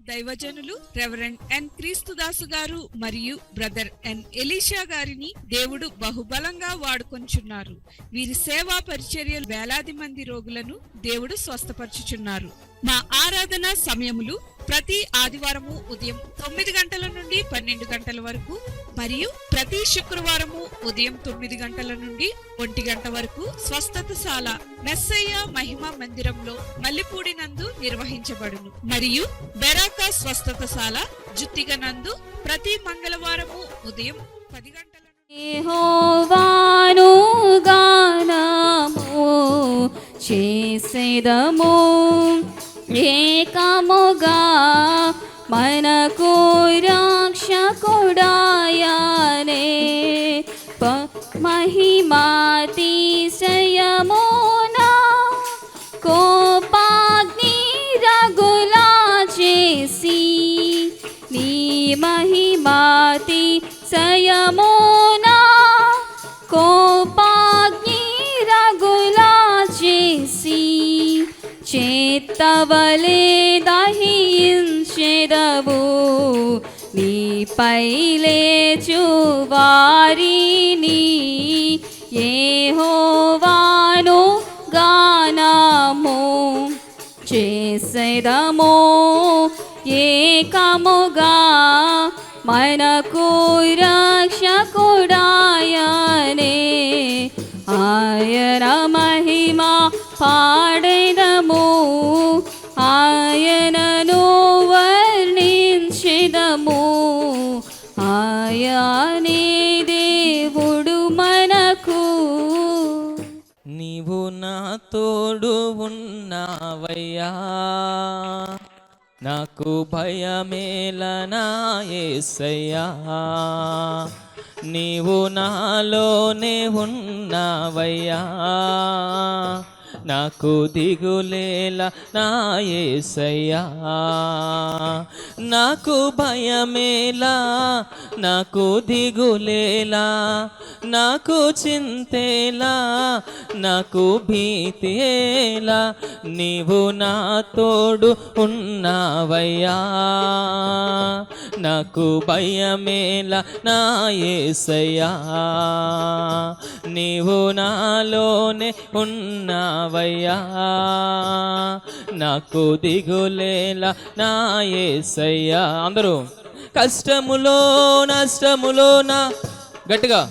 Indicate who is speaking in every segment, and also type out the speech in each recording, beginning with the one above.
Speaker 1: దైవజనులు రెవరెండ్ ఎన్ క్రీస్తుదాసు గారు మరియు బ్రదర్ ఎన్ ఎలీషా గారిని దేవుడు బహుబలంగా వాడుకొంచున్నారు. వీరి సేవా పరిచర్యలు వేలాది మంది రోగులను దేవుడు స్వస్థపరచుచున్నారు. మా ఆరాధన సమయములు ప్రతి ఆదివారము ఉదయం 9 గంటల నుండి 12 గంటల వరకు మరియు ప్రతి శుక్రవారము ఉదయం 9 గంటల నుండి 1 గంట వరకు స్వస్థతశాల మెస్సయ్య మహిమా మందిరంలో మల్లిపూడి నందు నిర్వహించబడును. మరియు బెరాకా స్వస్థతశాల జుత్తిగ నందు ప్రతి మంగళవారము ఉదయం 10 గంటల
Speaker 2: యెహోవాను గానము చేసేదము ఏకముగా మనకు రక్షకుడాయనే మహిమాతిశయమునా కోపాగ్ని రగులా చేసి నీ మహిమాతిశయమునా కోపాగ్ని రగులా చేసి చేత్తవలే దహించెదవు నీపై లేచు వారిని యెహోవాను గానము చేసేదము ఏకముగా మనకు రక్షకుడాయనే ఆయన మహిమ పాడెదము ఆయనను వర్ణించెదము ఆయనే దేవుడు మనకు.
Speaker 3: నీవు నా తోడు ఉన్నావయ్యా నాకు భయమేలనా యేసయ్యా నీవు నాలోనే ఉన్నావయ్యా నాకు దిగులేలా నా యేసయ్యా నాకు భయమేలా నాకు దిగులేలా నాకు చింతేలా నాకు భీతేలా నీవు నా తోడు ఉన్నావయ్యా నాకు భయమేలా నా యేసయ్యా నీవు నాలోనే ఉన్నావయ్యా నాకు దిగులేలా నా యేసయ్యా. అందరూ కష్టములో నష్టములో నా గట్టిగా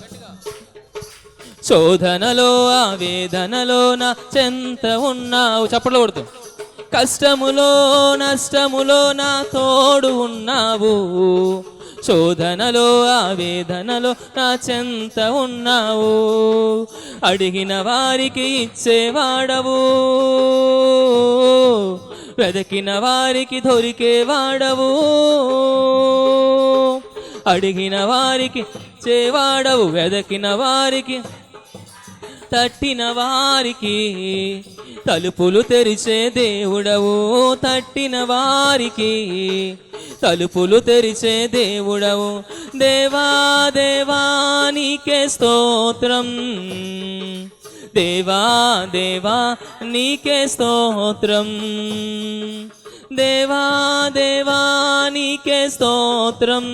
Speaker 3: శోధనలో ఆవేదనలో నా చెంత ఉన్నావు చప్పట్లు కొడుతూ కష్టములో నష్టములో నా తోడు ఉన్నావు శోధనలో ఆవేదనలో నా చెంత ఉన్నావు అడిగిన వారికి ఇచ్చేవాడవు వెదకిన వారికి దొరికేవాడవు అడిగిన వారికి ఇచ్చేవాడవు వెదకిన వారికి తట్టిన వారికి తలుపులు తెరిచే దేవుడవు తట్టిన వారికి తలుపులు తెరిచే దేవుడవు దేవా దేవా నీకే స్తోత్రం దేవా దేవా నీకే స్తోత్రం దేవా దేవా నీకే స్తోత్రం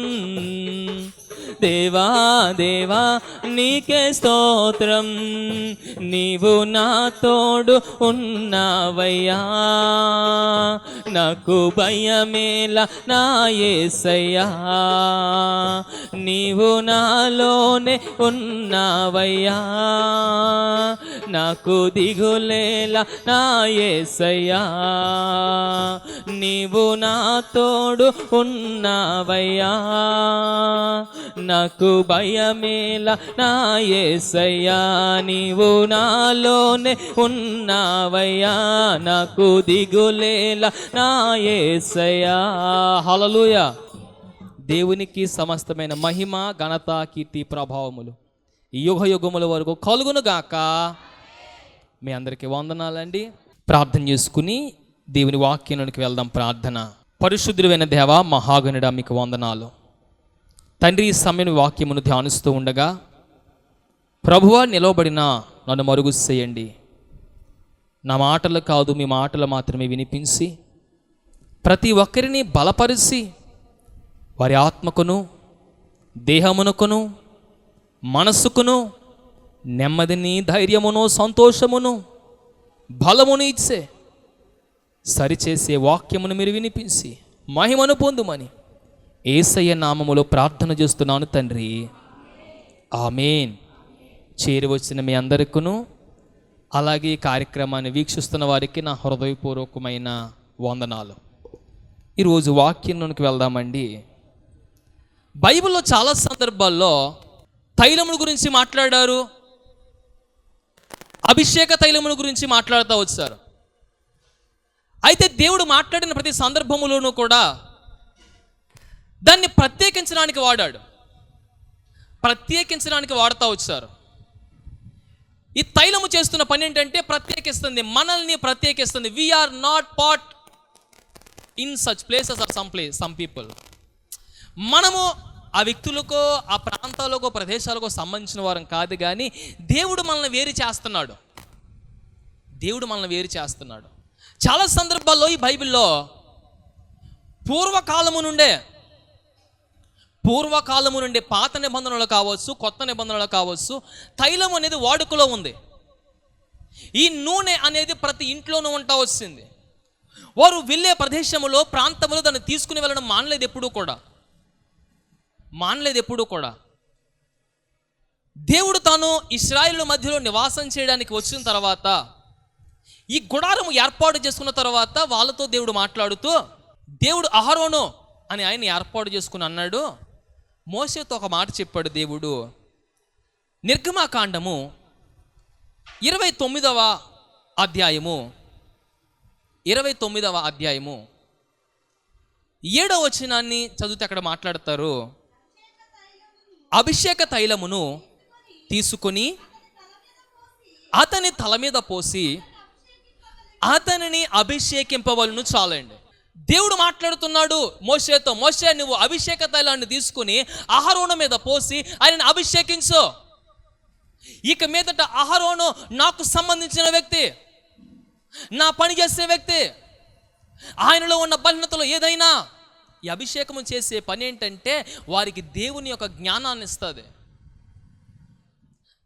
Speaker 3: దేవా దేవా నీకే స్తోత్రం నీవు నా తోడు ఉన్నావయ్యా నాకు భయమేలా నా యేసయ్యా నీవు నాలోనే ఉన్నావయ్యా నాకు దిగులేలా నా యేసయ్యా నీవు నా తోడు ఉన్నావయ్యా నాకు భయమేలా నా యేసయ్యా నీవు నాలోనే ఉన్నావయ్యా నాకు దిగులేలా నా యేసయ్యా. హల్లెలూయా. దేవునికి సమస్తమైన మహిమ ఘనత కీర్తి ప్రభావములు ఈ యుగ యుగముల వరకు కలుగును గాక. మీ అందరికీ వందనాలండి. ప్రార్థన చేసుకుని దేవుని వాక్యంలోనికి వెళ్దాం. ప్రార్థన. పరిశుద్ధుడైన దేవా మహాగణుడా మీకు వందనాలు తండ్రి. ఈ సమయం వాక్యమును ధ్యానిస్తూ ఉండగా ప్రభువా నిలవబడిన నన్ను మరుగు చేయండి. నా మాటలు కాదు మీ మాటలు మాత్రమే వినిపించి ప్రతి ఒక్కరిని బలపరిచి వారి ఆత్మకును దేహమునకును మనస్సుకును నెమ్మదిని ధైర్యమును సంతోషమును బలమును ఇచ్చే సరిచేసే వాక్యమును మీరు వినిపించి మహిమను పొందుమని యేసయ్య నామములో ప్రార్థన చేస్తున్నాను తండ్రి, ఆమేన్. చేరి వచ్చిన మీ అందరికీ, అలాగే ఈ కార్యక్రమాన్ని వీక్షిస్తున్న వారికి నా హృదయపూర్వకమైన వందనాలు. ఈరోజు వాక్యంలోనికి వెళ్దామండి. బైబిల్లో చాలా సందర్భాల్లో తైలముల గురించి మాట్లాడారు, అభిషేక తైలముల గురించి మాట్లాడుతూ వచ్చారు. అయితే దేవుడు మాట్లాడిన ప్రతి సందర్భములోనూ కూడా దాన్ని ప్రత్యేకించడానికి వాడుతూ వచ్చారు. ఈ తైలము చేస్తున్న పని ఏంటంటే ప్రత్యేకిస్తుంది, మనల్ని ప్రత్యేకిస్తుంది. We are not part in such places or some people. మనము ఆ వ్యక్తులకో ఆ ప్రాంతాలకో ప్రదేశాలకో సంబంధించిన వారం కాదు, కానీ దేవుడు మనల్ని వేరు చేస్తున్నాడు. చాలా సందర్భాల్లో ఈ బైబిల్లో పూర్వకాలము నుండే పాత నిబంధనలు కావచ్చు, కొత్త నిబంధనలు కావచ్చు, తైలం అనేది వాడుకలో ఉంది. ఈ నూనె అనేది ప్రతి ఇంట్లోనూ ఉంటా వచ్చింది. వారు వెళ్ళే ప్రదేశంలో ప్రాంతంలో దాన్ని తీసుకుని వెళ్ళడం మానలేదు ఎప్పుడూ కూడా. దేవుడు తాను ఇశ్రాయేలు మధ్యలో నివాసం చేయడానికి వచ్చిన తర్వాత, ఈ గుడారము ఏర్పాటు చేసుకున్న తర్వాత వాళ్ళతో దేవుడు మాట్లాడుతూ, దేవుడు అహరోను అని ఆయన ఏర్పాటు చేసుకుని అన్నాడు. మోషేతో ఒక మాట చెప్పాడు దేవుడు. నిర్గమాకాండము 29వ అధ్యాయము 7వ వచనాన్ని చదివితే అక్కడ మాట్లాడతారు. అభిషేక తైలమును తీసుకొని అతని తల మీద పోసి అతనిని అభిషేకింపవలను. చాలండి. దేవుడు మాట్లాడుతున్నాడు మోషేతో, మోషే నువ్వు అభిషేక తైలాన్ని తీసుకుని అహరోను మీద పోసి ఆయనను అభిషేకించు. ఇక మీదట అహరోను నాకు సంబంధించిన వ్యక్తి, నా పని చేసే వ్యక్తి. ఆయనలో ఉన్న బలహీనతలో ఏదైనా ఈ అభిషేకము చేసే పని ఏంటంటే వారికి దేవుని యొక్క జ్ఞానాన్ని ఇస్తుంది,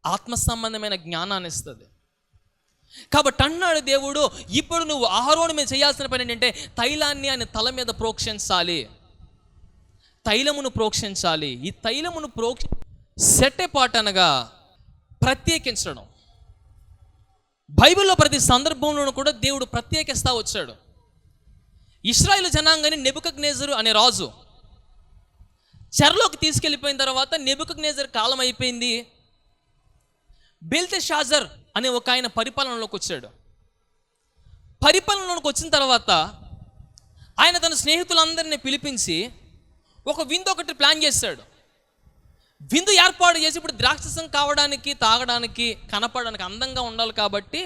Speaker 3: ఆత్మ సంబంధమైన జ్ఞానాన్ని ఇస్తుంది. కాబట్టి అన్నాడు దేవుడు, ఇప్పుడు నువ్వు అహరోను మీద చేయాల్సిన పని ఏంటంటే తైలాన్ని ఆయన తల మీద ప్రోక్షించాలి, తైలమును ప్రోక్షించాలి. ఈ తైలమును సెట్ అపార్ట్ అనగా ప్రత్యేకించడం. బైబిల్లో ప్రతి సందర్భంలోనూ కూడా దేవుడు ప్రత్యేకిస్తూ వచ్చాడు. ఇశ్రాయేలు జనాంగాన్ని నెబుకద్నెజరు అనే రాజు చెరలోకి తీసుకెళ్ళిపోయిన తర్వాత నెబుకద్నెజరు కాలం అయిపోయింది. బెల్తెషాజర్ అనే ఒక ఆయన పరిపాలనలోకి వచ్చాడు. పరిపాలనలోకి వచ్చిన తర్వాత ఆయన తన స్నేహితులందరినీ పిలిపించి ఒక విందు ఒకటి ప్లాన్ చేశాడు. విందు ఏర్పాటు చేసి, ఇప్పుడు ద్రాక్షరసం కావడానికి, తాగడానికి, కనపడడానికి అందంగా ఉండాలి కాబట్టి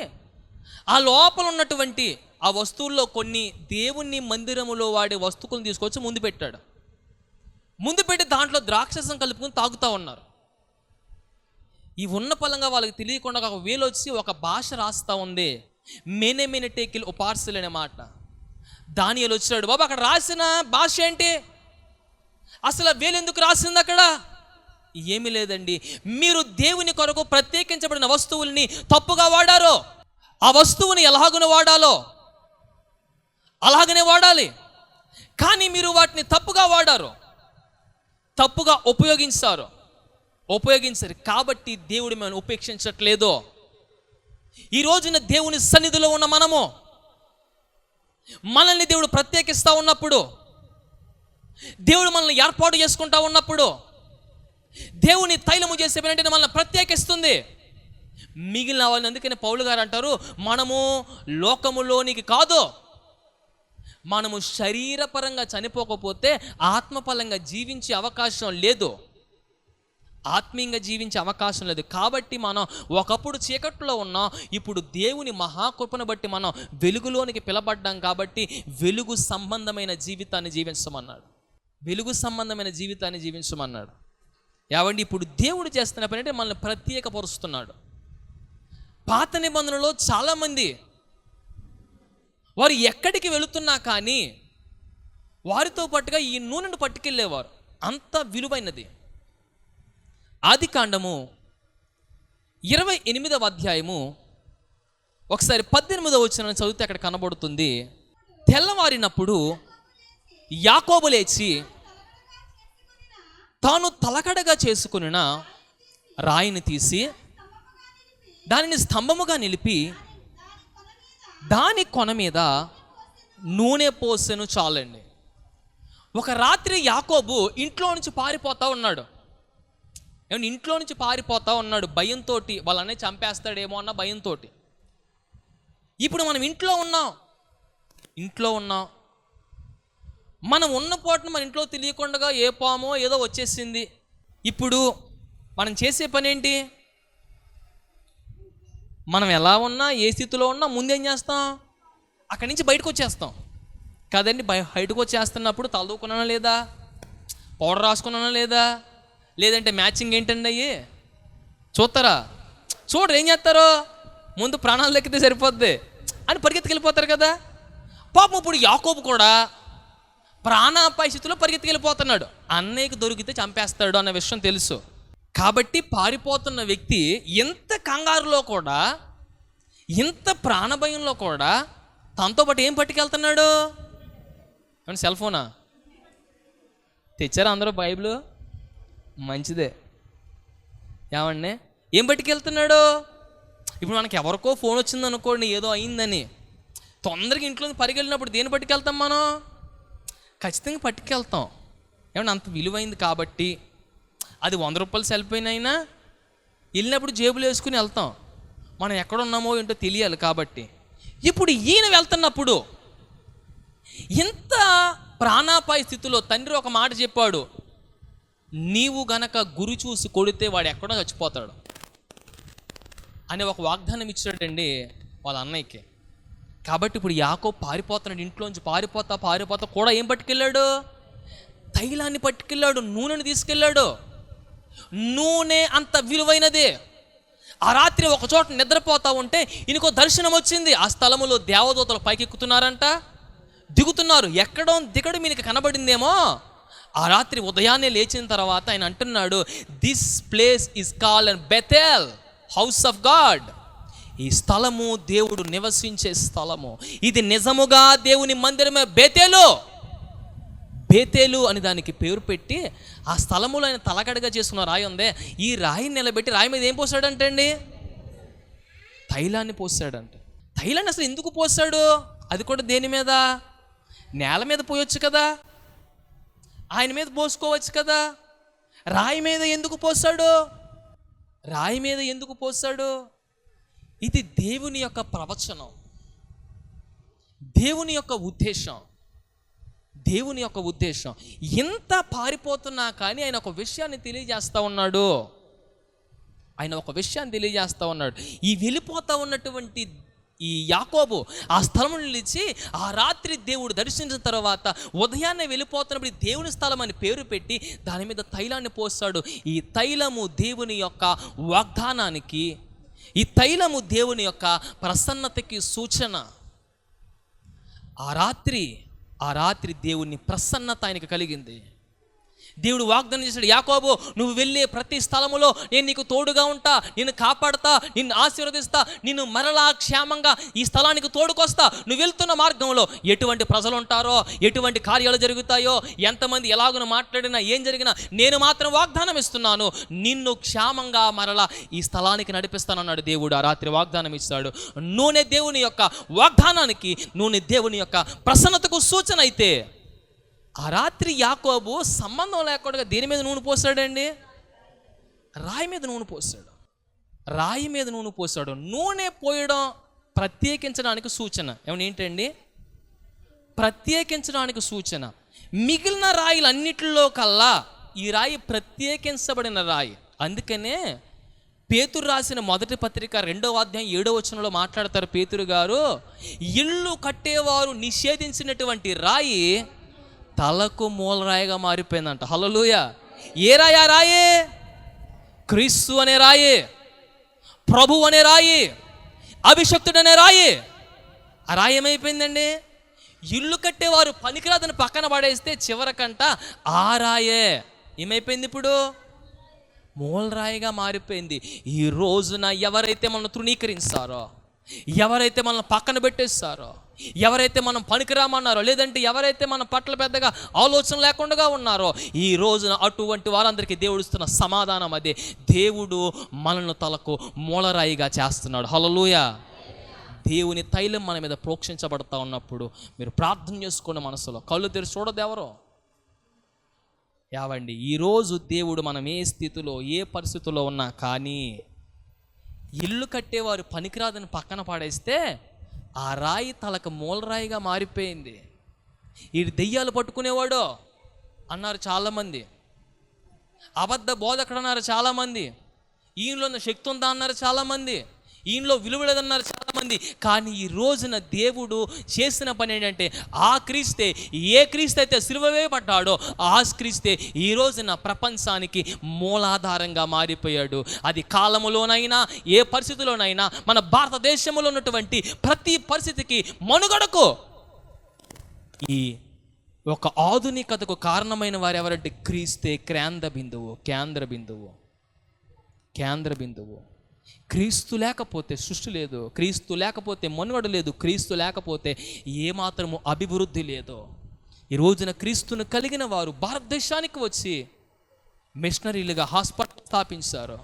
Speaker 3: ఆ లోపల ఉన్నటువంటి ఆ వస్తువుల్లో కొన్ని దేవుని మందిరములో వాడే వస్తువులను తీసుకొచ్చి ముందు పెట్టాడు. ముందు పెట్టి దాంట్లో ద్రాక్షరసం కలుపుకొని తాగుతూ ఉన్నారు. ఈ ఉన్న పలంగా వాళ్ళకి తెలియకుండా ఒక వేలు వచ్చి ఒక భాష రాస్తూ ఉంది, మెనెమెనెటేకిల్ ఉపార్సిల్ అనే మాట. దానియేలు వచ్చాడు, బాబా అక్కడ రాసిన భాష ఏంటి, అసలు వేలు ఎందుకు రాసింది అక్కడ? ఏమీ లేదండి, మీరు దేవుని కొరకు ప్రత్యేకించబడిన వస్తువుల్ని తప్పుగా వాడారు. ఆ వస్తువుని ఎలాగున వాడాలో అలాగనే వాడాలి, కానీ మీరు వాటిని తప్పుగా వాడారు, తప్పుగా ఉపయోగించారు కాబట్టి దేవుడు మనం ఉపేక్షించట్లేదు. ఈ రోజున దేవుని సన్నిధిలో ఉన్న మనల్ని దేవుడు ప్రత్యేకిస్తూ ఉన్నప్పుడు, దేవుడు మనల్ని ఏర్పాటు చేసుకుంటా ఉన్నప్పుడు, దేవుని తైలము చేసే పని అంటే మనల్ని ప్రత్యేకిస్తుంది. మిగిలిన వాళ్ళని, అందుకని పౌలు గారు అంటారు, మనము లోకములోనికి కాదు, మనము శరీరపరంగా చనిపోకపోతే ఆత్మపరంగా జీవించే అవకాశం లేదు, ఆత్మీయంగా జీవించే అవకాశం లేదు. కాబట్టి మనం ఒకప్పుడు చీకట్లో ఉన్నాం, ఇప్పుడు దేవుని మహాకృపను బట్టి మనం వెలుగులోనికి పిలబడ్డాం. కాబట్టి వెలుగు సంబంధమైన జీవితాన్ని జీవించమన్నాడు. ఏవండి, ఇప్పుడు దేవుడు చేస్తున్న పని అంటే మనల్ని ప్రత్యేకపరుస్తున్నాడు. పాత నిబంధనలో చాలామంది వారు ఎక్కడికి వెళుతున్నా కానీ వారితో పాటుగా ఈ నూనెను పట్టుకెళ్ళేవారు. అంత విలువైనది. ఆదికాండము 28వ అధ్యాయము ఒకసారి 18వ వచనం చదివితే అక్కడ కనబడుతుంది. తెల్లవారినప్పుడు యాకోబు లేచి తాను తలకడగా చేసుకున్న రాయిని తీసి దానిని స్తంభముగా నిలిపి దాని కొన మీద నూనె పోసెను. చాలండి. ఒక రాత్రి యాకోబు ఇంట్లో నుంచి పారిపోతా ఉన్నాడు. ఏమన్నా ఇంట్లో నుంచి పారిపోతా ఉన్నాడు భయంతో, వాళ్ళనే చంపేస్తాడేమో అన్న భయంతో. ఇప్పుడు మనం ఇంట్లో ఉన్నాం. మనం ఉన్న పోటును మన ఇంట్లో తెలియకుండా ఏ పామో ఏదో వచ్చేసింది. ఇప్పుడు మనం చేసే పని ఏంటి? మనం ఎలా ఉన్నా, ఏ స్థితిలో ఉన్నా ముందేం చేస్తాం? అక్కడి నుంచి బయటకు వచ్చేస్తాం కదండి. బయటకు వచ్చేస్తున్నప్పుడు తలదూకున్నానా లేదా, పౌడర్ రాసుకున్నానా లేదా, లేదంటే మ్యాచింగ్ ఏంటండి అయ్యి చూస్తారా? చూడరు. ఏం చేస్తారు? ముందు ప్రాణాలు లెక్కితే సరిపోద్ది అని పరిగెత్తుకెళ్ళిపోతారు కదా. పాపం ఇప్పుడు యాకోబు కూడా ప్రాణాపాయ స్థితిలో పరిగెత్తుకెళ్ళిపోతున్నాడు. అన్నయ్యకి దొరికితే చంపేస్తాడు అన్న విషయం తెలుసు. కాబట్టి పారిపోతున్న వ్యక్తి ఎంత కంగారులో కూడా, ఇంత ప్రాణభయంలో కూడా తనతో పాటు ఏం పట్టుకెళ్తున్నాడు? ఏమన్నా సెల్ ఫోనా తెచ్చారా అందరూ? బైబిల్ మంచిదే. ఏమండి ఏం పట్టుకెళ్తున్నాడు? ఇప్పుడు మనకి ఎవరికో ఫోన్ వచ్చింది అనుకోండి, ఏదో అయిందని తొందరగా ఇంట్లో పరిగెళ్ళినప్పుడు దేని పట్టుకెళ్తాం మనం? ఖచ్చితంగా పట్టుకెళ్తాం. ఏమన్నా అంత విలువైంది కాబట్టి. అది 100 రూపాయలు సెల్ ఫోన్ అయినా వెళ్ళినప్పుడు జేబులో వేసుకుని వెళ్తాం. మనం ఎక్కడ ఉన్నామో ఏంటో తెలియాలి కాబట్టి. ఇప్పుడు ఈయన వెళ్తున్నప్పుడు ఇంత ప్రాణాపాయ స్థితిలో తండ్రి ఒక మాట చెప్పాడు, నీవు గనక గురి చూసి కొడితే వాడు ఎక్కడో చచ్చిపోతాడు అనే ఒక వాగ్దానం ఇచ్చాడండి వాళ్ళ అన్నయ్యకి. కాబట్టి ఇప్పుడు యాకోబు పారిపోతున్నాడు. ఇంట్లోంచి పారిపోతా కూడా ఏం పట్టుకెళ్ళాడు? తైలాన్ని పట్టుకెళ్ళాడు, నూనెని తీసుకెళ్ళాడు. నూనె అంత విలువైనదే. ఆ రాత్రి ఒక చోట నిద్రపోతా ఉంటే ఈయనకో దర్శనం వచ్చింది. ఆ స్థలములో దేవదూతలు పైకెక్కుతున్నారంట, దిగుతున్నారు. ఎక్కడో దిగడం ఈయనకి కనబడిందేమో. ఆ రాత్రి ఉదయాన్నే లేచిన తర్వాత ఆయన అంటున్నాడు, this place is called Bethel, house of God. ఈ స్థలము దేవుడు నివసించే స్థలము. ఇది నిజముగా దేవుని మందిరమే. బేతేలు అని దానికి పేరు పెట్టి ఆ స్థలములో ఆయన తలకడగా చేసుకున్న రాయి ఉందే, ఈ రాయిని నిలబెట్టి రాయి మీద ఏం పోసాడంటే అండి? తైలాన్ని పోసాడంట. తైలాన్ని అసలు ఎందుకు పోసాడు? అది కూడా దేని మీద? నేల మీద పోయొచ్చు కదా, ఆయన మీద పోసుకోవచ్చు కదా. రాయి మీద ఎందుకు పోసాడు? ఇది దేవుని యొక్క ప్రవచనం, దేవుని యొక్క ఉద్దేశం. ఎంత పారిపోతున్నా కానీ ఆయన ఒక విషయాన్ని తెలియజేస్తూ ఉన్నాడు. ఈ వెళ్ళిపోతూ ఉన్నటువంటి ఈ యాకోబు ఆ స్థలం నిలిచి ఆ రాత్రి దేవుడు దర్శించిన తర్వాత ఉదయాన్నే వెళ్ళిపోతున్నప్పుడు దేవుని స్థలం అని పేరు పెట్టి దాని మీద తైలాన్ని పోస్తాడు. ఈ తైలము దేవుని యొక్క వాగ్దానానికి, ఈ తైలము దేవుని యొక్క ప్రసన్నతకి సూచన. ఆ రాత్రి దేవుని ప్రసన్నత ఆయనకు కలిగింది. దేవుడు వాగ్దానం చేశాడు, యాకోబు నువ్వు వెళ్ళే ప్రతి స్థలములో నేను నీకు తోడుగా ఉంటా, నిన్ను కాపాడుతా, నిన్ను ఆశీర్వదిస్తా, నిన్ను మరలా క్షేమంగా ఈ స్థలానికి తోడుకొస్తా. నువ్వు వెళ్తున్న మార్గంలో ఎటువంటి ప్రజలు ఉంటారో, ఎటువంటి కార్యాలు జరుగుతాయో, ఎంతమంది ఎలాగున మాట్లాడినా ఏం జరిగినా నేను మాత్రం వాగ్దానం ఇస్తున్నాను, నిన్ను క్షేమంగా మరలా ఈ స్థలానికి నడిపిస్తానన్నాడు దేవుడు. ఆ రాత్రి వాగ్దానం ఇస్తాడు. నూనె దేవుని యొక్క వాగ్దానానికి, నూనె దేవుని యొక్క ప్రసన్నతకు సూచన అయితే ఆ రాత్రి యాకోబు సంబంధం లేకుండా దేని మీద నూనె పోసాడండి? రాయి మీద నూనె పోసాడు. నూనె పోయడం ప్రత్యేకించడానికి సూచన. ఏంటండి? ప్రత్యేకించడానికి సూచన. మిగిలిన రాయిలన్నిటిలో కల్లా ఈ రాయి ప్రత్యేకించబడిన రాయి. అందుకనే పేతురు రాసిన మొదటి పత్రిక 2వ అధ్యాయం 7వ వచనంలో మాట్లాడతారు పేతురు గారు, ఇల్లు కట్టేవారు నిషేధించినటువంటి రాయి తలకు మూలరాయిగా మారిపోయిందంట. హల్లెలూయా. ఏ రాయి? ఆ రాయి క్రీస్తు అనే రాయి, ప్రభు అనే రాయి, అభిషక్తుడు అనే రాయి. ఆ రాయి ఏమైపోయిందండి? ఇల్లు కట్టేవారు పనికిరాదని పక్కన పడేస్తే చివరకంట ఆ రాయే ఏమైపోయింది, ఇప్పుడు మూలరాయిగా మారిపోయింది. ఈ రోజున ఎవరైతే మనల్ని తృణీకరిస్తారో, ఎవరైతే మనల్ని పక్కన పెట్టేస్తారో, ఎవరైతే మనం పనికిరామన్నారో, లేదంటే ఎవరైతే మన పట్ల పెద్దగా ఆలోచన లేకుండా ఉన్నారో, ఈ రోజున అటువంటి వారందరికీ దేవుడు ఇస్తున్న సమాధానం అదే. దేవుడు మనల్ని తలకు మూలరాయిగా చేస్తున్నాడు. హల్లెలూయా. దేవుని తైలం మన మీద ప్రోక్షించబడతా ఉన్నప్పుడు మీరు ప్రార్థన చేసుకున్న మనసులో కళ్ళు తెరిచి చూడదు ఎవరో. యావండి, ఈరోజు దేవుడు మనం ఏ స్థితిలో ఏ పరిస్థితుల్లో ఉన్నా కానీ ఇల్లు కట్టేవారు పనికిరాదని పక్కన పాడేస్తే ఆ రాయి తలకు మూలరాయిగా మారిపోయింది. ఈ దెయ్యాలు పట్టుకునేవాడు అన్నారు చాలామంది, అబద్ధ బోధకుడు అన్నారు చాలామంది, ఈయనలో ఉన్న శక్తి ఉందా అన్నారు చాలామంది, ఈయనలో విలువ లేదన్నారు చాలామంది. కానీ ఈ రోజున దేవుడు చేసిన పని ఏంటంటే, ఆ క్రీస్తే, ఏ క్రీస్తు అయితే సిలువ వేయబడ్డాడో ఆ క్రీస్తే ఈ రోజున ప్రపంచానికి మూలాధారంగా మారిపోయాడు. అది కాలములోనైనా ఏ పరిస్థితిలోనైనా మన భారతదేశంలో ఉన్నటువంటి ప్రతి పరిస్థితికి మనుగడకు ఈ ఒక ఆధునికతకు కారణమైన వారు ఎవరంటే క్రీస్తే కేంద్ర బిందువు. క్రీస్తు లేకపోతే సృష్టి లేదు, క్రీస్తు లేకపోతే మనుగడ లేదు, క్రీస్తు లేకపోతే ఏమాత్రము అభివృద్ధి లేదు. ఈ రోజున క్రీస్తును కలిగిన వారు భారతదేశానికి వచ్చి మిషనరీలుగా హాస్పిటల్ స్థాపించారు.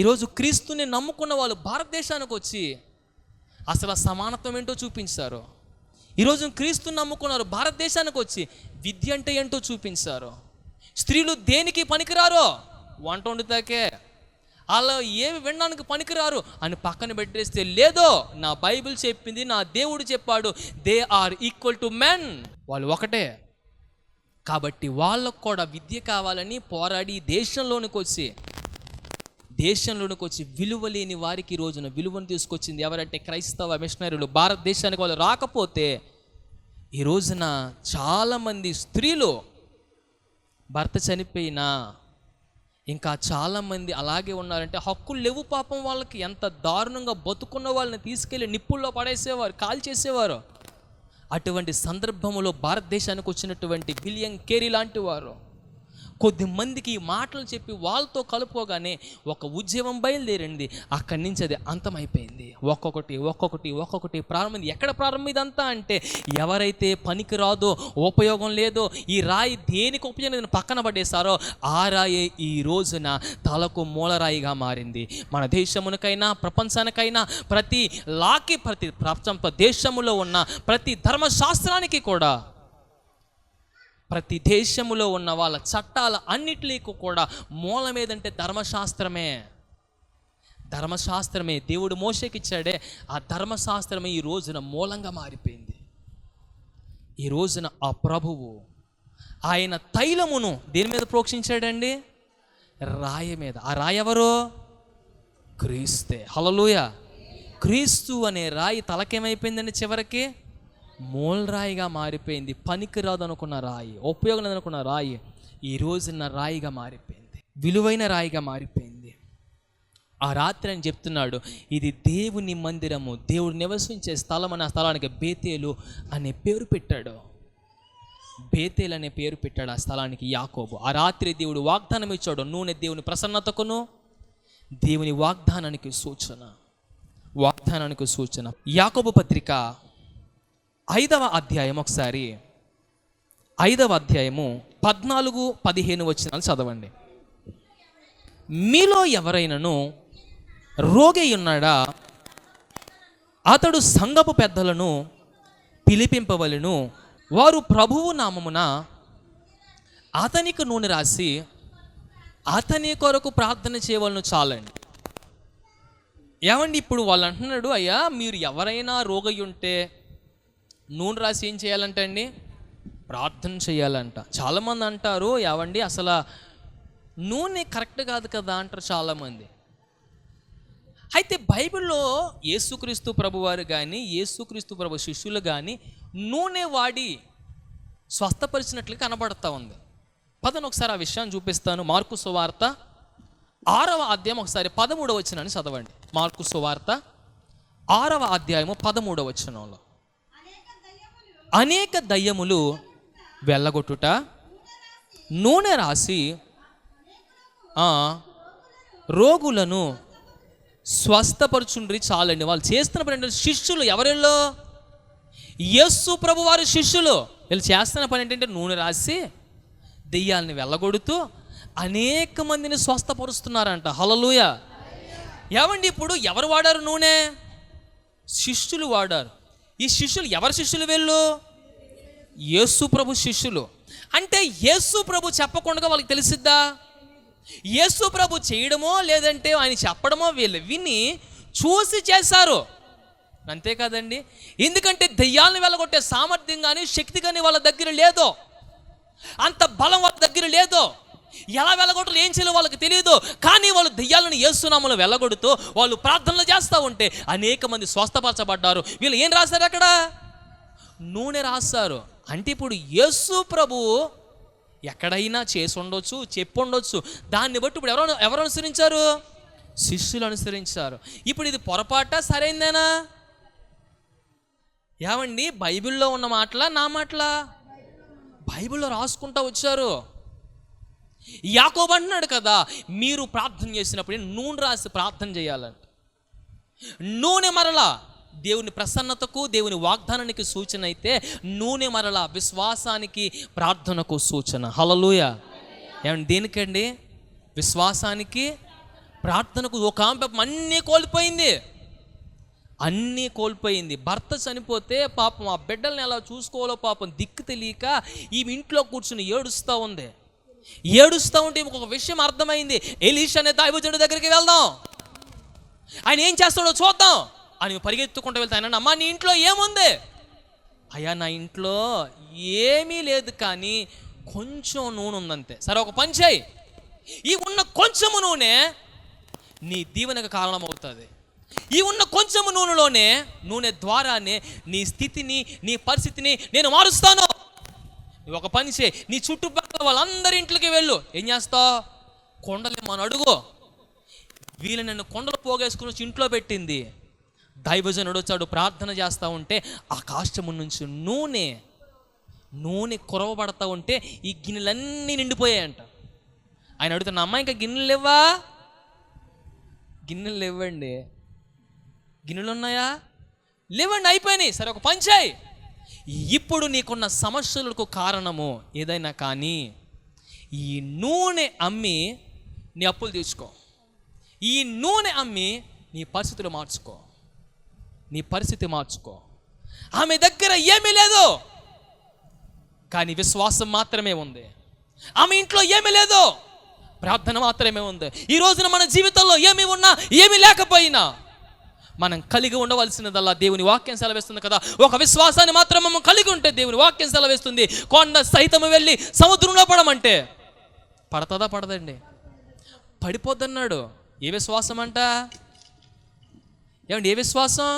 Speaker 3: ఈరోజు క్రీస్తుని నమ్ముకున్న వాళ్ళు భారతదేశానికి వచ్చి అసలు సమానత్వం ఏంటో చూపించారు. ఈరోజు క్రీస్తుని నమ్ముకున్నారు, భారతదేశానికి వచ్చి విద్య అంటే ఏంటో చూపించారు. స్త్రీలు దేనికి పనికిరారో, వంట వండుతాకే, అలా ఏమి వినడానికి పనికిరారు అని పక్కన పెట్టేస్తే, లేదో నా బైబిల్ చెప్పింది, నా దేవుడు చెప్పాడు, they are equal to men, వాళ్ళు ఒకటే. కాబట్టి వాళ్ళకు కూడా విద్య కావాలని పోరాడి దేశంలోనికి వచ్చి విలువ లేని వారికి ఈ రోజున విలువను తీసుకొచ్చింది ఎవరంటే క్రైస్తవ మిషనరీలు. భారతదేశానికి వాళ్ళు రాకపోతే ఈ రోజున చాలామంది స్త్రీలు భర్త చనిపోయినా ఇంకా చాలామంది అలాగే ఉన్నారంటే హక్కులు లేవు పాపం వాళ్ళకి. ఎంత దారుణంగా బతుకున్న వాళ్ళని తీసుకెళ్ళి నిప్పుల్లో పడేసేవారు, కాల్ చేసేవారు. అటువంటి సందర్భంలో భారతదేశానికి వచ్చినటువంటి విలియం కేరీ లాంటి వారు కొద్ది మందికి ఈ మాటలు చెప్పి వాళ్ళతో కలుపుకోగానే ఒక ఉద్యమం బయలుదేరింది. అక్కడి నుంచి అది అంతమైపోయింది. ఒక్కొక్కటి ప్రారంభమైంది. ఎక్కడ ప్రారంభం ఇదంతా అంటే, ఎవరైతే పనికి రాదో, ఉపయోగం లేదో, ఈ రాయి దేనికి ఉపయోగం పక్కన పడేశారో ఆ రాయి ఈ రోజున తలకు మూలరాయిగా మారింది. మన దేశమునకైనా ప్రపంచానికైనా ప్రతి దేశములో ఉన్న ప్రతి ధర్మశాస్త్రానికి కూడా, ప్రతి దేశములో ఉన్న వాళ్ళ చట్టాల అన్నిటికీ కూడా మూలం ఏదంటే ధర్మశాస్త్రమే. దేవుడు మోషేకి ఇచ్చాడే ఆ ధర్మశాస్త్రమే ఈ రోజున మూలంగా మారిపోయింది. ఈ రోజున ఆ ప్రభువు ఆయన తైలమును దేని మీద ప్రోక్షించాడండి? రాయి మీద. ఆ రాయి ఎవరు? క్రీస్తే. హల్లెలూయా. క్రీస్తు అనే రాయి తలకేమైపోయిందండి? చివరికి మూలరాయిగా మారిపోయింది. పనికిరాదు అనుకున్న రాయి, ఉపయోగం లేదనుకున్న రాయి ఈ రోజున రాయిగా మారిపోయింది, విలువైన రాయిగా మారిపోయింది. ఆ రాత్రి అని చెప్తున్నాడు, ఇది దేవుని మందిరము, దేవుడు నివసించే స్థలం అని. ఆ స్థలానికి బేతేలు అనే పేరు పెట్టాడు. ఆ స్థలానికి యాకోబు. ఆ రాత్రి దేవుడు వాగ్దానం ఇచ్చాడు. నూనె దేవుని ప్రసన్నతకును దేవుని వాగ్దానానికి సూచన. యాకోబు పత్రిక 5వ అధ్యాయం, ఒకసారి 5వ అధ్యాయము 14-15 వచనాలు చదవండి. మీలో ఎవరైనాను రోగి ఉన్నాడా? అతడు సంఘపు పెద్దలను పిలిపింపవలెను. వారు ప్రభువు నామమున అతనికి నూనె రాసి అతని కొరకు ప్రార్థన చేయవలను చాలండి. ఏమండి, ఇప్పుడు వాళ్ళు అంటున్నాడు, అయ్యా మీరు ఎవరైనా రోగి ఉంటే నూనె రాసి ఏం చేయాలంట అండి? ప్రార్థన చేయాలంట. చాలామంది అంటారు, ఏవండి అసలు నూనె కరెక్ట్ కాదు కదా అంటారు చాలామంది. అయితే బైబిల్లో యేసుక్రీస్తు ప్రభువారు కానీ, యేసుక్రీస్తు ప్రభు శిష్యులు కానీ నూనె వాడి స్వస్థపరిచినట్లు కనబడతా ఉంది. పదను ఒకసారి ఆ విషయాన్ని చూపిస్తాను. మార్కు సువార్త 6వ అధ్యాయం ఒకసారి 13వ వచనాన్ని చదవండి. మార్కు సువార్త 6వ అధ్యాయము 13వ వచనంలో, అనేక దయ్యములు వెళ్ళగొట్టుట, నూనె రాసి రోగులను స్వస్థపరుచుండ్రి చాలండి. వాళ్ళు చేస్తున్న పని ఏంటంటే, శిష్యులు ఎవరిలో? యేసు ప్రభు వారి శిష్యులు. వీళ్ళు చేస్తున్న పని ఏంటంటే నూనె రాసి దెయ్యాలని వెళ్ళగొడుతూ అనేక మందిని స్వస్థపరుస్తున్నారంట. హల్లెలూయా. ఏమండి, ఇప్పుడు ఎవరు వాడారు నూనె? శిష్యులు వాడారు. ఈ శిష్యులు ఎవరి శిష్యులు? వీళ్ళు యేసు ప్రభు శిష్యులు. అంటే యేసు ప్రభు చెప్పకుండా వాళ్ళకి తెలిసిద్దా? యేసు ప్రభు చేయడమో లేదంటే ఆయన చెప్పడమో వీళ్ళు విని చూసి చేశారు, అంతేకాదండి. ఎందుకంటే దెయ్యాలను వెళ్ళగొట్టే సామర్థ్యం కానీ శక్తి కానీ వాళ్ళ దగ్గర లేదు, అంత బలం వాళ్ళ దగ్గర లేదు. ఎలా వెళ్ళగొట్టాలో ఏం చేయాలో వాళ్ళకి తెలియదు. కానీ వాళ్ళు దెయ్యాలను యేసునామములో వెళ్ళగొడుతూ వాళ్ళు ప్రార్థనలు చేస్తూ ఉంటే అనేక మంది స్వస్థపరచబడ్డారు. వీళ్ళు ఏం రాశారు? అక్కడ నూనె రాశారు. అంటే ఇప్పుడు యేసు ప్రభు ఎక్కడైనా చేసి ఉండొచ్చు, చెప్పి ఉండొచ్చు. దాన్ని బట్టి ఇప్పుడు ఎవరు అనుసరించారు? శిష్యులు అనుసరించారు. ఇప్పుడు ఇది పొరపాట సరైందేనా? ఏమండి, బైబిల్లో ఉన్న మాటలా నా మాటలా? బైబిల్లో రాసుకుంటూ వచ్చారు. యాకోబు అంటున్నాడు కదా, మీరు ప్రార్థన చేసినప్పుడు నూనె రాసి ప్రార్థన చేయాలంట. నూనె మరలా దేవుని ప్రసన్నతకు, దేవుని వాగ్దానానికి సూచన అయితే, నూనె మరలా విశ్వాసానికి, ప్రార్థనకు సూచన. హల్లెలూయా. ఏమండి, దేనికండి? విశ్వాసానికి, ప్రార్థనకు. ఒక ఆమె అన్నీ కోల్పోయింది, అన్నీ కోల్పోయింది. భర్త చనిపోతే పాపం ఆ బిడ్డల్ని ఎలా చూసుకోవాలో పాపం దిక్కు తెలియక ఈమె ఇంట్లో కూర్చుని ఏడుస్తూ ఉంది. ఏడుస్తూ ఉంటే ఒక విషయం అర్థమైంది. ఎలీషా అనే దైవజనుడి దగ్గరికి వెళ్దాం, ఆయన ఏం చేస్తాడో చూద్దాం అని పరిగెత్తుకుంటూ వెళ్తా. ఆయన, అమ్మా నీ ఇంట్లో ఏముంది? అయ్యా నా ఇంట్లో ఏమీ లేదు, కానీ కొంచెం నూనె ఉందంతే. సరే ఒక పని చేయి, ఈ ఉన్న కొంచెము నూనె నీ దీవెనకు కారణమవుతుంది. ఈ ఉన్న కొంచెము నూనె ద్వారానే నీ స్థితిని, నీ పరిస్థితిని నేను మారుస్తాను. నువ్వు ఒక పని చేయి, నీ చుట్టుపక్కల వాళ్ళందరి ఇంట్లోకి వెళ్ళు. ఏం చేస్తావు? కొండలు మన అడుగు. వీళ్ళు నన్ను కొండలు పోగేసుకుని వచ్చి ఇంట్లో పెట్టింది. దైవజనుడు వచ్చాడు, ప్రార్థన చేస్తూ ఉంటే ఆకాశము నుంచి నూనె కురవబడతా ఉంటే ఈ గిన్నెలన్నీ నిండిపోయాయంట. ఆయన అడుగుతున్న, అమ్మ ఇంకా గిన్నెలు లేవా? గిన్నెలు లేవండి. గిన్నెలు ఉన్నాయా? లేవండి, అయిపోయినాయి. సరే ఒక పని చేయి, ఇప్పుడు నీకున్న సమస్యలకు కారణము ఏదైనా కానీ ఈ నూనె అమ్మి నీ అప్పులు తీర్చుకో. ఈ నూనె అమ్మి నీ పరిస్థితులు మార్చుకో, నీ పరిస్థితి మార్చుకో. ఆమె దగ్గర ఏమీ లేదు, కానీ విశ్వాసం మాత్రమే ఉంది. ఆమె ఇంట్లో ఏమీ లేదు, ప్రార్థన మాత్రమే ఉంది. ఈ రోజున మన జీవితంలో ఏమి ఉన్నా ఏమీ లేకపోయినా మనం కలిగి ఉండవలసినదల్లా దేవుని వాక్యం సెలవిస్తుంది కదా. ఒక విశ్వాసాన్ని మాత్రం మనం కలిగి ఉంటే దేవుని వాక్యం సెలవిస్తుంది, కొండ సహితము వెళ్ళి సముద్రంలో పడమంటే పడతదా? పడదండి, పడిపోద్దన్నాడు. ఏ విశ్వాసం అంట? ఏమండి, ఏ విశ్వాసం?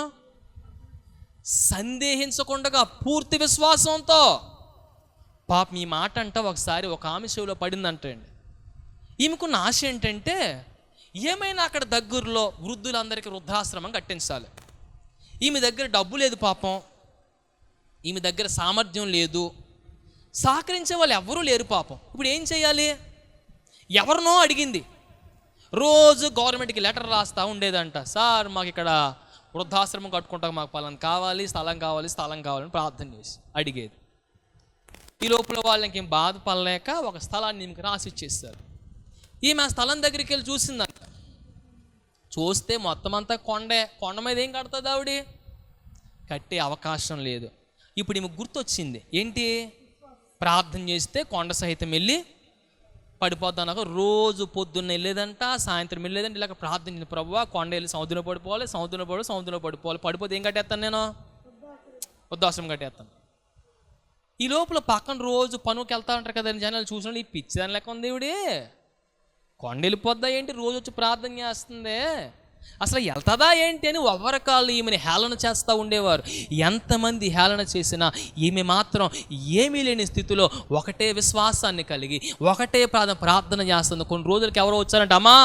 Speaker 3: సందేహించకుండా పూర్తి విశ్వాసంతో. పాపం ఈ మాట అంట ఒకసారి ఒక ఆమె చెవిలో పడిందంటండి. ఈమెకున్న ఆశ ఏంటంటే, ఏమైనా అక్కడ దగ్గరలో వృద్ధులందరికీ వృద్ధాశ్రమం కట్టించాలి. ఈమె దగ్గర డబ్బు లేదు పాపం, ఈమె దగ్గర సామర్థ్యం లేదు, సహకరించే వాళ్ళు ఎవరూ లేరు పాపం. ఇప్పుడు ఏం చేయాలి? ఎవరినో అడిగింది. రోజు గవర్నమెంట్కి లెటర్ రాస్తూ ఉండేదంట, సార్ మాకు ఇక్కడ వృద్ధాశ్రమం కట్టుకుంటాం, మాకు పలానా కావాలి, స్థలం కావాలని ప్రార్థన చేసి అడిగేది. ఈ లోపల వాళ్ళకి ఏం బాధపడలేక ఒక స్థలాన్ని ఈమెకి రాసి ఇచ్చేస్తారు. ఈమె ఆ స్థలం దగ్గరికి వెళ్ళి చూసిందంట. చూస్తే మొత్తం అంతా కొండ మీద ఏం కడుతుంది ఆవిడ? కట్టే అవకాశం లేదు. ఇప్పుడు ఈమె గుర్తొచ్చింది, ఏంటి? ప్రార్థన చేస్తే కొండ సహితం వెళ్ళి పడిపోతాను. రోజు పొద్దున్న వెళ్ళేదంట, సాయంత్రం వెళ్ళేదంట. ఇలాగ ప్రార్థన చేసింది, ప్రభువా కొండ వెళ్ళి సముద్రంలో పడిపోవాలి. పడిపోతే ఏం కట్టేస్తాను నేను? వృద్ధాశ్రమం కట్టేస్తాను. ఈ లోపల పక్కన రోజు పనుకి వెళ్తా ఉంటారు కదండి జనాలు, చూసిన ఈ పిచ్చిదాని లెక్క ఉంది ఇవిడే, కొండ వెళ్ళిపోద్దా ఏంటి, రోజు వచ్చి ప్రార్థన చేస్తుంది, అసలు వెళ్తుందా ఏంటి అని ఎవరికాళ్ళు ఈమెని హేళన చేస్తూ ఉండేవారు. ఎంతమంది హేళన చేసినా ఈమె మాత్రం ఏమీ లేని స్థితిలో ఒకటే విశ్వాసాన్ని కలిగి ఒకటే ప్రార్థన చేస్తుంది. కొన్ని రోజులకి ఎవరో వచ్చారంటే, అమ్మా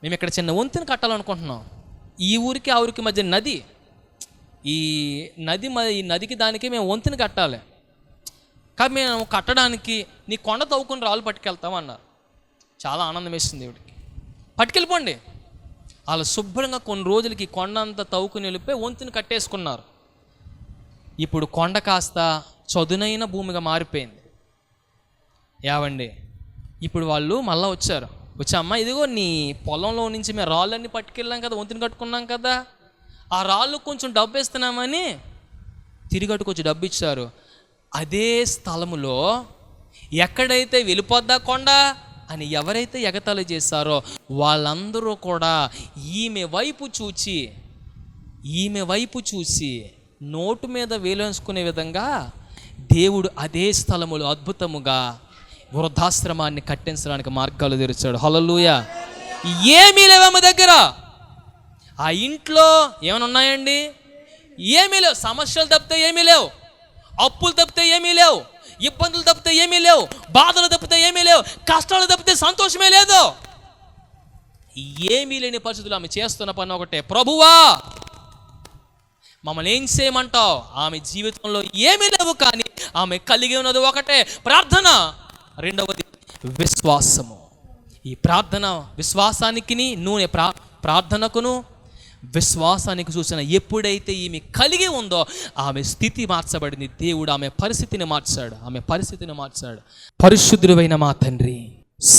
Speaker 3: మేము ఇక్కడ చిన్న వంతెన కట్టాలనుకుంటున్నాం, ఈ ఊరికి ఆ ఊరికి మధ్య నది, ఈ నదికి దానికి మేము వంతుని కట్టాలి, కానీ మేము కట్టడానికి నీ కొండ తవ్వుకుని రాళ్ళు పట్టుకెళ్తామన్నారు. చాలా ఆనందం వేస్తుంది దేవుడికి. పట్టుకెళ్ళిపోండి. వాళ్ళు శుభ్రంగా కొన్ని రోజులకి కొండ అంతా తవ్వుకుని వెళ్ళిపోయి వంతుని కట్టేసుకున్నారు. ఇప్పుడు కొండ కాస్త చదునైన భూమిగా మారిపోయింది. ఏవండి, ఇప్పుడు వాళ్ళు మళ్ళీ వచ్చారు. అమ్మ ఇదిగో నీ పొలంలో నుంచి మేము రాళ్ళన్నీ పట్టుకెళ్ళాం కదా, వంతుని కట్టుకున్నాం కదా, ఆ రాళ్ళు కొంచెం డబ్బు ఇస్తున్నామని తిరిగట్టుకొచ్చి డబ్బు ఇచ్చారు. అదే స్థలములో ఎక్కడైతే వెళ్ళిపోద్దా కొండ అని ఎవరైతే ఎగతాళి చేశారో వాళ్ళందరూ కూడా ఈమె వైపు చూసి నోటు మీద వేలేసుకునే విధంగా దేవుడు అదే స్థలములో అద్భుతముగా వృద్ధాశ్రమాన్ని కట్టించడానికి మార్గాలు తెరిచాడు. హల్లెలూయా. ఏమీ లేవమ్మ దగ్గర. ఆ ఇంట్లో ఏమైనా ఉన్నాయండి? ఏమీ లేవు. సమస్యలు తప్పితే ఏమీ లేవు, అప్పులు తప్పితే ఏమీ లేవు, ఇబ్బందులు తప్పితే ఏమీ లేవు, బాధలు తప్పితే ఏమీ లేవు, కష్టాలు తప్పితే సంతోషమే లేదు. ఏమీ లేని పరిస్థితులు ఆమె చేస్తున్న పని ఒకటే, ప్రభువా మమ్మల్ని ఏం చేయమంటావు? ఆమె జీవితంలో ఏమీ లేవు, కానీ ఆమె కలిగి ఉన్నది ఒకటే, ప్రార్థన. రెండవది విశ్వాసము. ఈ ప్రార్థన విశ్వాసానికి నూనె, ప్రార్థనకును విశ్వాసానికి చూసిన ఎప్పుడైతే ఈమె కలిగి ఉందో ఆమె స్థితి మార్చబడింది. దేవుడు ఆమె పరిస్థితిని మార్చాడు. పరిశుద్ధుడైన మా తండ్రి,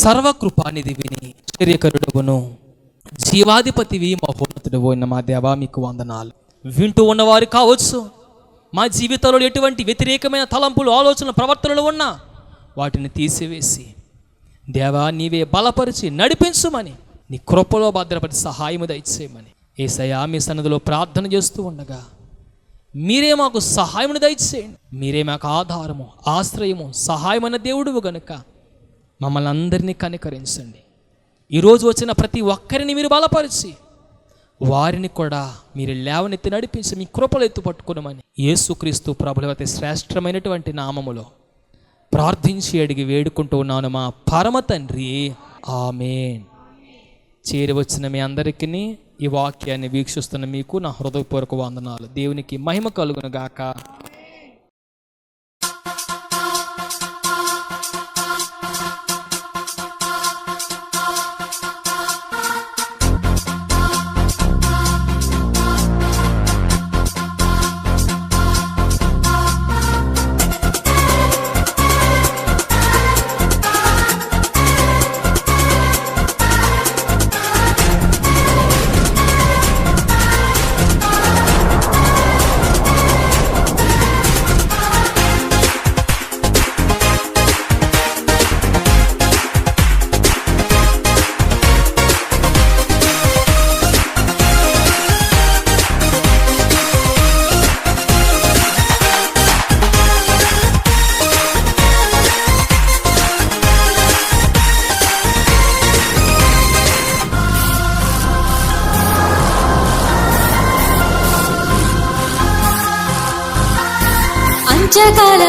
Speaker 3: సర్వకృపానిధివిని, ఆశ్చర్యకరుడవును, జీవాధిపతివి, మహోన్నతుడవు అయిన మా దేవా మీకు వందనాలు. వింటూ ఉన్నవారు కావచ్చు, మా జీవితంలో ఎటువంటి వ్యతిరేకమైన తలంపులు, ఆలోచనలు, ప్రవర్తనలు ఉన్నా వాటిని తీసివేసి దేవా నీవే బలపరిచి నడిపించుమని, నీ కృపలో భద్రపరిచి సహాయము దయచేయమని యేసయ్యా మీ సన్నిధిలో ప్రార్థన చేస్తూ ఉండగా మీరే మాకు సహాయమును దయచేయండి. మీరే మాకు ఆధారము, ఆశ్రయము, సహాయమైన దేవుడువు గనుక మమ్మల్ని అందరినీ కనికరించండి. ఈరోజు వచ్చిన ప్రతి ఒక్కరిని మీరు బలపరిచి వారిని కూడా మీరు లేవనెత్తి నడిపించి మీ కృపలు ఎత్తు పట్టుకున్నామని యేసుక్రీస్తు ప్రభుల అతి శ్రేష్టమైనటువంటి నామములో ప్రార్థించి అడిగి వేడుకుంటూ ఉన్నాను మా పరమ తండ్రి, ఆమేన్. చేరి వచ్చిన మీ అందరికీ ఈ వాక్యాన్ని వీక్షిస్తున్న మీకు నా హృదయపూర్వక వందనాలు. దేవునికి మహిమ కలుగును గాక.
Speaker 2: అంచకాల